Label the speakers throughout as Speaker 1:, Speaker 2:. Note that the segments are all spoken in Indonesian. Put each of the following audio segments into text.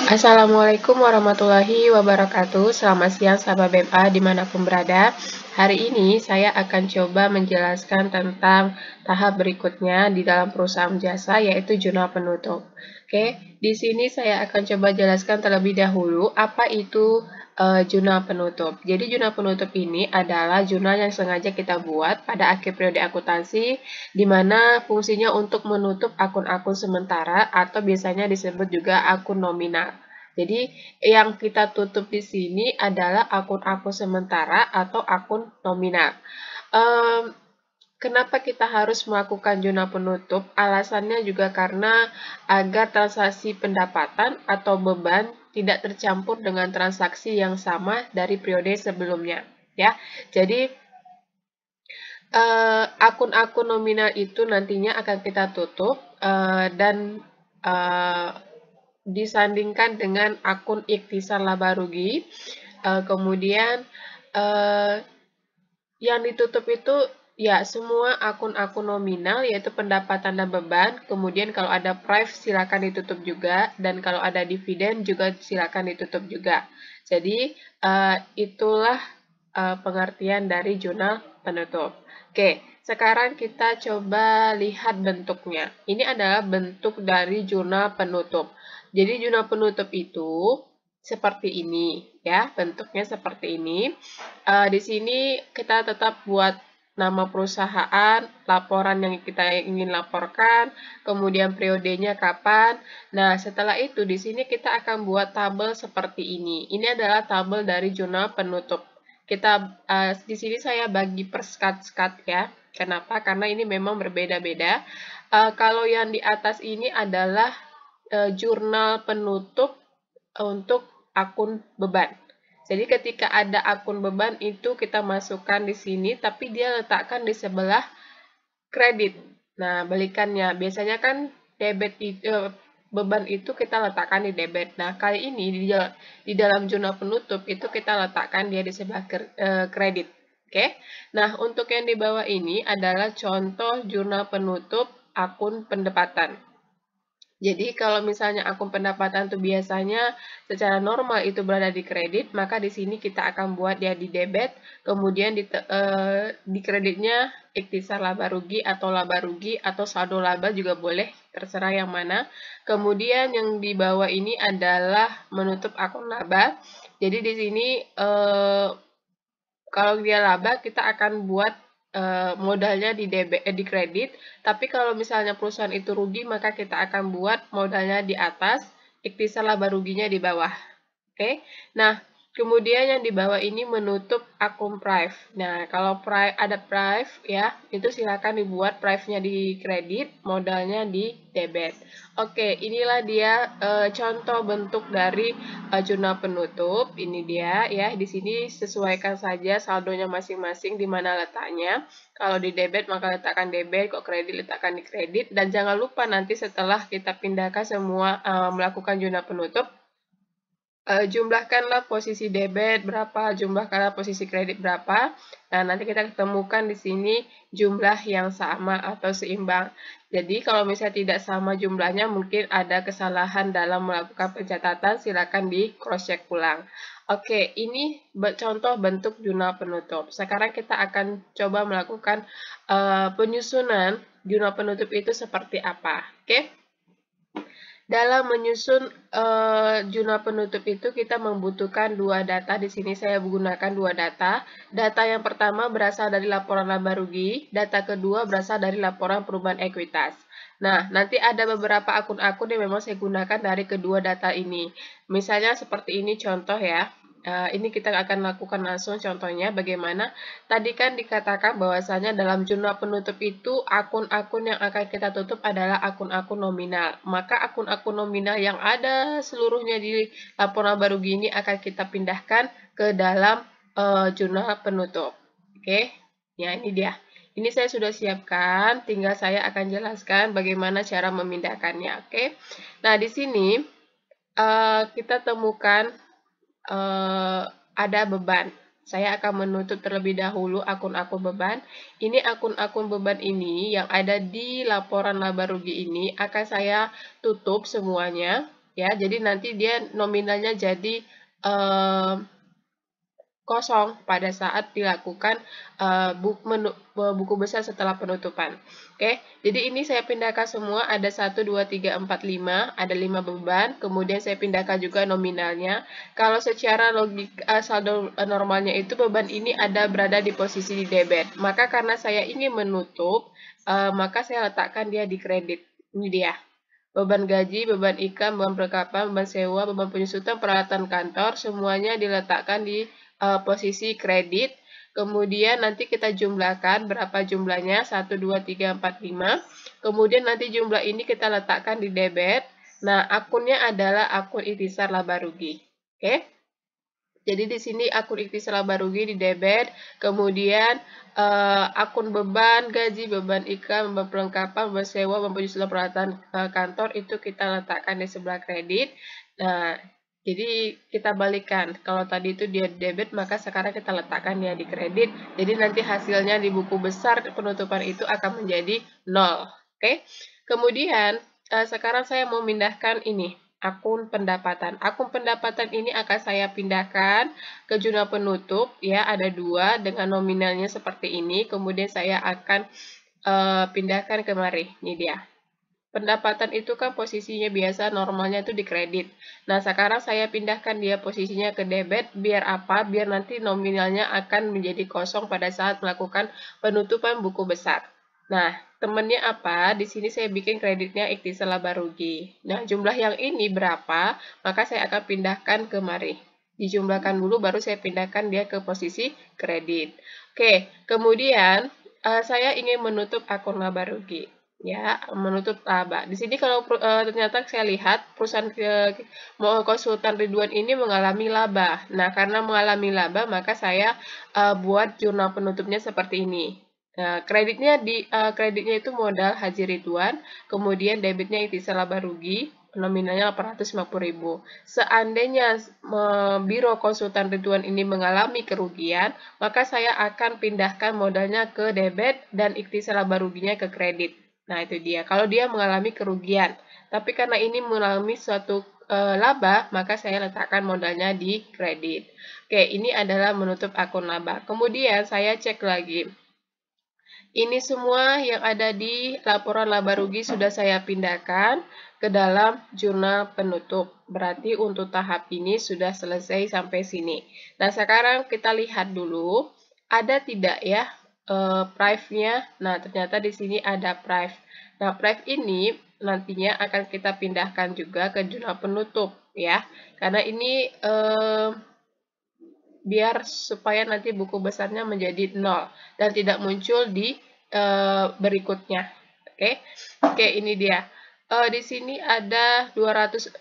Speaker 1: Assalamualaikum warahmatullahi wabarakatuh. Selamat siang sahabat BMA dimanapun berada. Hari ini saya akan coba menjelaskan tentang tahap berikutnya di dalam perusahaan jasa, yaitu jurnal penutup. Oke, di sini saya akan coba jelaskan terlebih dahulu apa itu jurnal penutup. Jadi jurnal penutup ini adalah jurnal yang sengaja kita buat pada akhir periode akuntansi, di mana fungsinya untuk menutup akun-akun sementara atau biasanya disebut juga akun nominal. Jadi yang kita tutup di sini adalah akun-akun sementara atau akun nominal. Kenapa kita harus melakukan jurnal penutup? Alasannya juga karena agar transaksi pendapatan atau beban tidak tercampur dengan transaksi yang sama dari periode sebelumnya. Ya, jadi akun-akun nominal itu nantinya akan kita tutup dan disandingkan dengan akun ikhtisar laba rugi. Kemudian yang ditutup itu ya semua akun-akun nominal, yaitu pendapatan dan beban. Kemudian kalau ada prive silakan ditutup juga, dan kalau ada dividen juga silakan ditutup juga. Jadi itulah pengertian dari jurnal penutup. Oke, sekarang kita coba lihat bentuknya. Ini adalah bentuk dari jurnal penutup. Jadi jurnal penutup itu seperti ini, ya, bentuknya seperti ini. Di sini kita tetap buat nama perusahaan, laporan yang kita ingin laporkan, kemudian periodenya kapan. Nah, setelah itu di sini kita akan buat tabel seperti ini. Ini adalah tabel dari jurnal penutup. Di sini saya bagi per skat-skat ya. Kenapa? Karena ini memang berbeda-beda. Kalau yang di atas ini adalah jurnal penutup untuk akun beban. Jadi ketika ada akun beban itu kita masukkan di sini, tapi dia letakkan di sebelah kredit. Nah, balikannya. Biasanya kan beban itu kita letakkan di debit. Nah, kali ini di dalam jurnal penutup itu kita letakkan dia di sebelah kredit. Oke. Nah, untuk yang di bawah ini adalah contoh jurnal penutup akun pendapatan. Jadi kalau misalnya akun pendapatan itu biasanya secara normal itu berada di kredit, maka di sini kita akan buat dia di debit, kemudian di kreditnya ikhtisar laba rugi atau saldo laba juga boleh, terserah yang mana. Kemudian yang di bawah ini adalah menutup akun laba. Jadi di sini kalau dia laba kita akan buat modalnya di kredit, tapi kalau misalnya perusahaan itu rugi, maka kita akan buat modalnya di atas, ikhtisar laba ruginya di bawah. Oke, nah kemudian yang di bawah ini menutup akun prive. Nah, kalau ada prive ya, itu silakan dibuat prive-nya di kredit, modalnya di debit. Oke, inilah dia contoh bentuk dari jurnal penutup. Ini dia ya, di sini sesuaikan saja saldonya masing-masing di mana letaknya. Kalau di debit maka letakkan debit, kalau kredit letakkan di kredit, dan jangan lupa nanti setelah kita pindahkan semua melakukan jurnal penutup, jumlahkanlah posisi debit berapa, jumlahkanlah posisi kredit berapa. Nah, nanti kita ketemukan di sini jumlah yang sama atau seimbang. Jadi, kalau misalnya tidak sama jumlahnya, mungkin ada kesalahan dalam melakukan pencatatan, silakan di cross-check ulang. Oke, ini contoh bentuk jurnal penutup. Sekarang kita akan coba melakukan penyusunan jurnal penutup itu seperti apa. Oke? Dalam menyusun jurnal penutup itu kita membutuhkan dua data. Di sini saya menggunakan dua data. Data yang pertama berasal dari laporan laba rugi, data kedua berasal dari laporan perubahan ekuitas. Nah, nanti ada beberapa akun-akun yang memang saya gunakan dari kedua data ini. Misalnya seperti ini contoh ya. Ini kita akan lakukan langsung contohnya bagaimana. Tadi kan dikatakan bahwasanya dalam jurnal penutup itu akun-akun yang akan kita tutup adalah akun-akun nominal. Maka akun-akun nominal yang ada seluruhnya di laporan laba rugi ini akan kita pindahkan ke dalam jurnal penutup. Oke, ya ini dia. Ini saya sudah siapkan, tinggal saya akan jelaskan bagaimana cara memindahkannya. Oke, nah di sini kita temukan ada beban. Saya akan menutup terlebih dahulu akun-akun beban. Ini akun-akun beban ini yang ada di laporan laba rugi ini akan saya tutup semuanya. ya. Jadi nanti dia nominalnya jadi kosong pada saat dilakukan buku besar setelah penutupan. Oke, jadi ini saya pindahkan semua, ada 1, 2, 3, 4, 5, ada 5 beban, kemudian saya pindahkan juga nominalnya. Kalau secara logika saldo normalnya itu beban ini berada di posisi di debit, maka karena saya ingin menutup, maka saya letakkan dia di kredit. Ini dia. Beban gaji, beban ikan, beban perlengkapan, beban sewa, beban penyusutan, peralatan kantor, semuanya diletakkan di posisi kredit. Kemudian nanti kita jumlahkan berapa jumlahnya, 1, 2, 3, 4, 5. Kemudian nanti jumlah ini kita letakkan di debit. Nah, akunnya adalah akun ikhtisar laba rugi. Oke? Jadi di sini akun ikhtisar laba rugi di debit, kemudian akun beban gaji, beban ikan, beban perlengkapan, beban sewa, beban penyusunan peralatan kantor itu kita letakkan di sebelah kredit. Nah, jadi kita balikan. Kalau tadi itu dia debit, maka sekarang kita letakkan dia di kredit. Jadi nanti hasilnya di buku besar penutupan itu akan menjadi 0. Oke? Kemudian sekarang saya mau memindahkan ini. Akun pendapatan. Akun pendapatan ini akan saya pindahkan ke jurnal penutup, ya, ada 2 dengan nominalnya seperti ini. Kemudian saya akan pindahkan kemari. Ini dia. Pendapatan itu kan posisinya biasa normalnya itu di kredit. Nah, sekarang saya pindahkan dia posisinya ke debit, biar apa? Biar nanti nominalnya akan menjadi kosong pada saat melakukan penutupan buku besar. Nah, temennya apa? Di sini saya bikin kreditnya ikhtisar laba rugi. Nah, jumlah yang ini berapa? Maka saya akan pindahkan kemari. Dijumlahkan dulu, baru saya pindahkan dia ke posisi kredit. Oke, kemudian saya ingin menutup akun laba rugi. Ya, menutup laba. Di sini kalau ternyata saya lihat perusahaan konsultan Ridwan ini mengalami laba. Nah, karena mengalami laba, maka saya buat jurnal penutupnya seperti ini. Nah, kreditnya itu modal Haji Ridwan, kemudian debitnya ikhtisar laba rugi, nominalnya 850.000. Seandainya Biro Konsultan Ridwan ini mengalami kerugian, maka saya akan pindahkan modalnya ke debit dan ikhtisar laba ruginya ke kredit. Nah, itu dia. Kalau dia mengalami kerugian, tapi karena ini mengalami suatu laba, maka saya letakkan modalnya di kredit. Oke, ini adalah menutup akun laba. Kemudian saya cek lagi. Ini semua yang ada di laporan laba rugi sudah saya pindahkan ke dalam jurnal penutup. Berarti untuk tahap ini sudah selesai sampai sini. Nah, sekarang kita lihat dulu, ada tidak ya prive-nya. Nah, ternyata di sini ada prive. Nah, prive ini nantinya akan kita pindahkan juga ke jurnal penutup ya. Karena ini biar supaya nanti buku besarnya menjadi 0 dan tidak muncul di berikutnya. Oke, ini dia. Di sini ada 200.000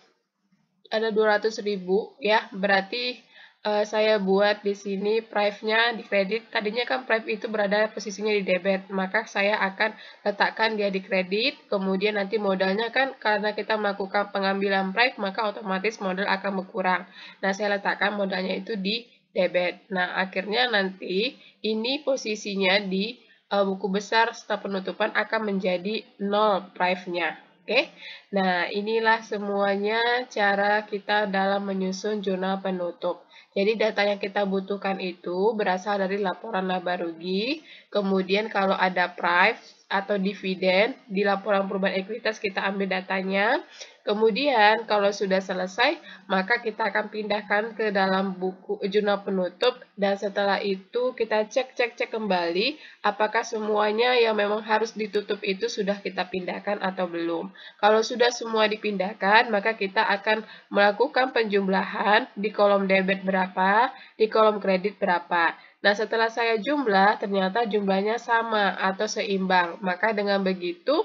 Speaker 1: ya, berarti saya buat di sini prive-nya di kredit. Tadinya kan prive itu berada posisinya di debit, maka saya akan letakkan dia di kredit. Kemudian nanti modalnya kan karena kita melakukan pengambilan prive, maka otomatis modal akan berkurang. Nah, saya letakkan modalnya itu di debit. Nah, akhirnya nanti ini posisinya di buku besar setelah penutupan akan menjadi 0 prive-nya. Oke, nah inilah semuanya cara kita dalam menyusun jurnal penutup. Jadi data yang kita butuhkan itu berasal dari laporan laba rugi, kemudian kalau ada prive atau dividen, di laporan perubahan ekuitas kita ambil datanya, kemudian kalau sudah selesai, maka kita akan pindahkan ke dalam buku jurnal penutup, dan setelah itu kita cek kembali apakah semuanya yang memang harus ditutup itu sudah kita pindahkan atau belum. Kalau sudah semua dipindahkan, maka kita akan melakukan penjumlahan di kolom debit berapa, di kolom kredit berapa. Nah, setelah saya jumlah, ternyata jumlahnya sama atau seimbang. Maka dengan begitu,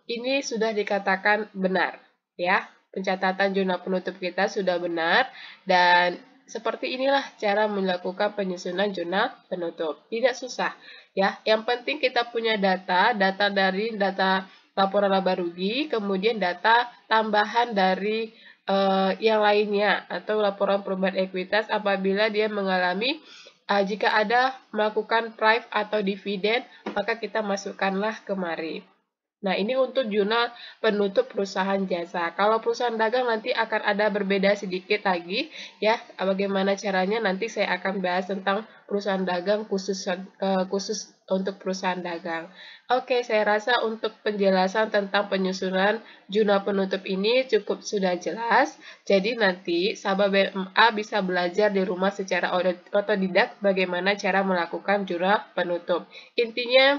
Speaker 1: ini sudah dikatakan benar. Ya, pencatatan jurnal penutup kita sudah benar, dan seperti inilah cara melakukan penyusunan jurnal penutup. Tidak susah, ya. Yang penting kita punya data dari data laporan laba rugi, kemudian data tambahan dari yang lainnya atau laporan perubahan ekuitas apabila dia mengalami jika ada melakukan prive atau dividen, maka kita masukkanlah kemari. Nah, ini untuk jurnal penutup perusahaan jasa. Kalau perusahaan dagang nanti akan ada berbeda sedikit lagi ya. Bagaimana caranya nanti saya akan bahas tentang perusahaan dagang khusus untuk perusahaan dagang. Oke, saya rasa untuk penjelasan tentang penyusunan jurnal penutup ini cukup sudah jelas. Jadi nanti sahabat BMA bisa belajar di rumah secara otodidak bagaimana cara melakukan jurnal penutup. Intinya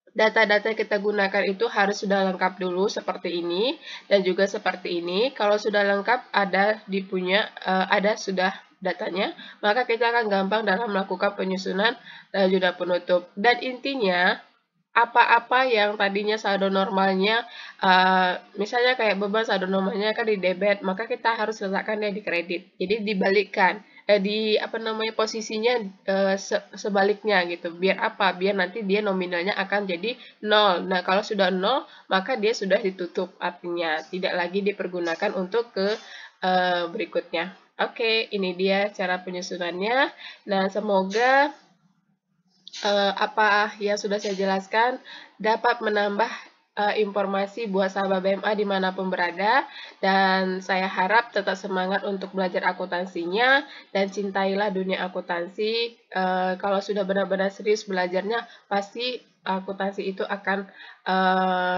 Speaker 1: data-data yang kita gunakan itu harus sudah lengkap dulu seperti ini dan juga seperti ini. Kalau sudah lengkap ada sudah datanya, maka kita akan gampang dalam melakukan penyusunan jurnal penutup. Dan intinya apa-apa yang tadinya saldo normalnya, misalnya kayak beban saldo normalnya kan di debit, maka kita harus letakkan dia di kredit. Jadi dibalikkan, posisinya sebaliknya gitu. Biar apa? Biar nanti dia nominalnya akan jadi 0. Nah, kalau sudah 0, maka dia sudah ditutup, artinya tidak lagi dipergunakan untuk ke berikutnya. Oke, ini dia cara penyusunannya. Nah, semoga apa yang sudah saya jelaskan dapat menambah informasi buat sahabat BMA dimanapun berada, dan saya harap tetap semangat untuk belajar akuntansinya dan cintailah dunia akuntansi. Kalau sudah benar-benar serius belajarnya, pasti akuntansi itu akan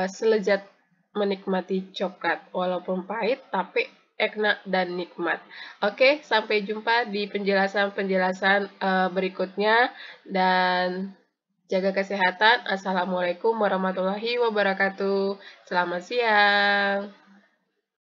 Speaker 1: selezat menikmati coklat, walaupun pahit tapi enak dan nikmat. Oke, sampai jumpa di penjelasan-penjelasan berikutnya, dan jaga kesehatan. Assalamualaikum warahmatullahi wabarakatuh. Selamat siang.